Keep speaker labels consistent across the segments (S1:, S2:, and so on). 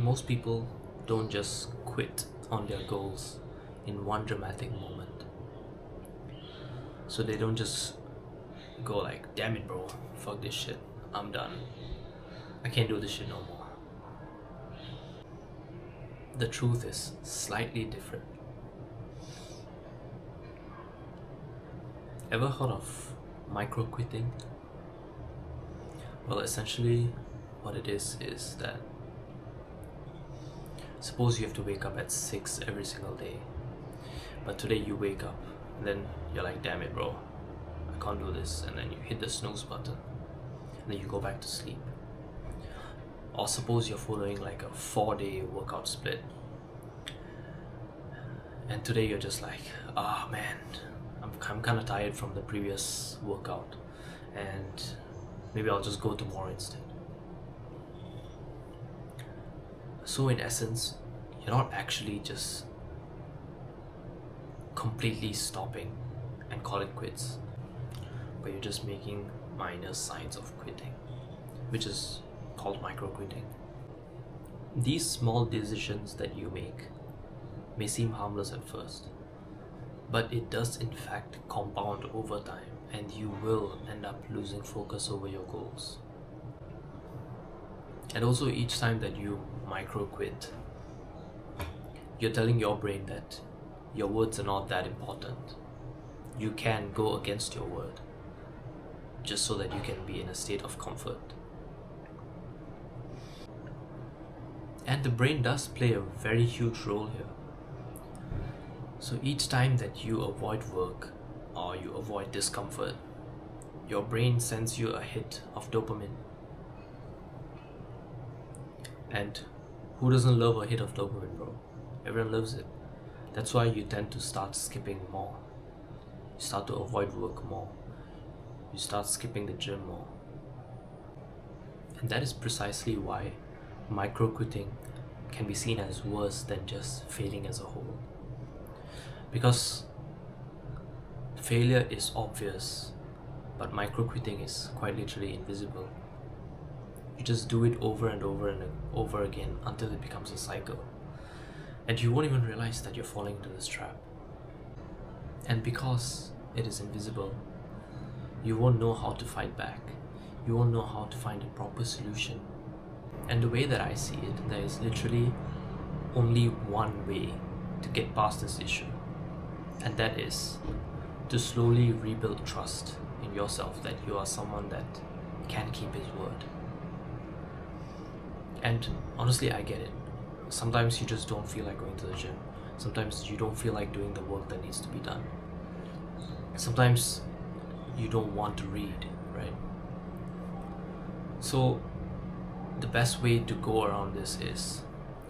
S1: most people don't just quit on their goals in one dramatic moment. So they don't just go like, damn it bro, fuck this shit, I'm done, I can't do this shit no more. The truth is slightly different. Ever heard of microquitting? Well, essentially what it is that suppose you have to wake up at 6 every single day, but today you wake up and then you're like, damn it bro, I can't do this, and then you hit the snooze button and then you go back to sleep. Or suppose you're following like a 4-day workout split, and today you're just like, ah man, I'm kind of tired from the previous workout, and maybe I'll just go tomorrow instead. So in essence, you're not actually just completely stopping and call it quits, but you're just making minor signs of quitting, which is called microquitting. These small decisions that you make may seem harmless at first, but it does in fact compound over time, and you will end up losing focus over your goals. And also, each time that you microquit, you're telling your brain that your words are not that important. You can go against your word just so that you can be in a state of comfort. And the brain does play a very huge role here. So each time that you avoid work or you avoid discomfort, your brain sends you a hit of dopamine. And who doesn't love a hit of dopamine, bro? Everyone loves it. That's why you tend to start skipping more. You start to avoid work more. You start skipping the gym more. And that is precisely why microquitting can be seen as worse than just failing as a whole. Because failure is obvious, but microquitting is quite literally invisible. You just do it over and over and over again until it becomes a cycle. And you won't even realize that you're falling into this trap. And because it is invisible, you won't know how to fight back. You won't know how to find a proper solution. And the way that I see it, there is literally only one way to get past this issue. And that is to slowly rebuild trust in yourself that you are someone that can keep his word. And honestly, I get it. Sometimes you just don't feel like going to the gym. Sometimes you don't feel like doing the work that needs to be done. Sometimes you don't want to read, right? So the best way to go around this is,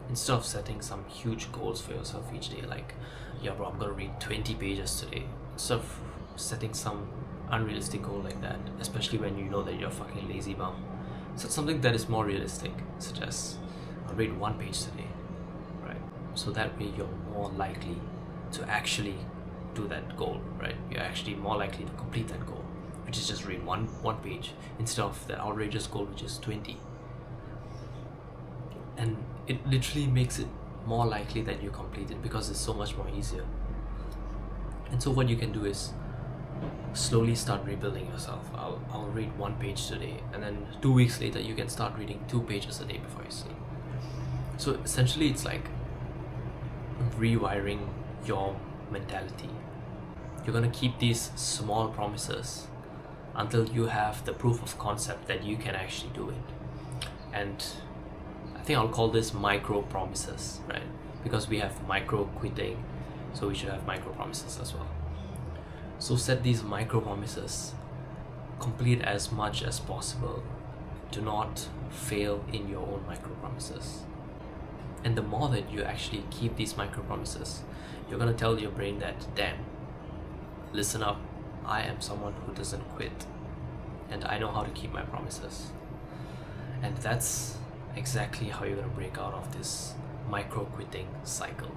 S1: instead of setting some huge goals for yourself each day, like, yeah bro, I'm gonna read 20 pages today, instead of setting some unrealistic goal like that, especially when you know that you're a fucking lazy bum, set something that is more realistic, such as, I'll read 1 page today, right? So that way you're more likely to actually do that goal, right? You're actually more likely to complete that goal, which is just read one page, instead of the outrageous goal which is 20. And it literally makes it more likely that you complete it because it's so much more easier. And so what you can do is slowly start rebuilding yourself. I'll read 1 page today, and then 2 weeks later you can start reading 2 pages a day before you sleep. So essentially it's like rewiring your mentality. You're gonna keep these small promises until you have the proof of concept that you can actually do it. And I think I'll call this micro promises, right? Because we have micro quitting, so we should have micro promises as well. So set these micro promises, complete as much as possible. Do not fail in your own micro promises. And the more that you actually keep these micro promises, you're gonna tell your brain that, damn, listen up, I am someone who doesn't quit, and I know how to keep my promises. And that's exactly how you're gonna break out of this micro quitting cycle.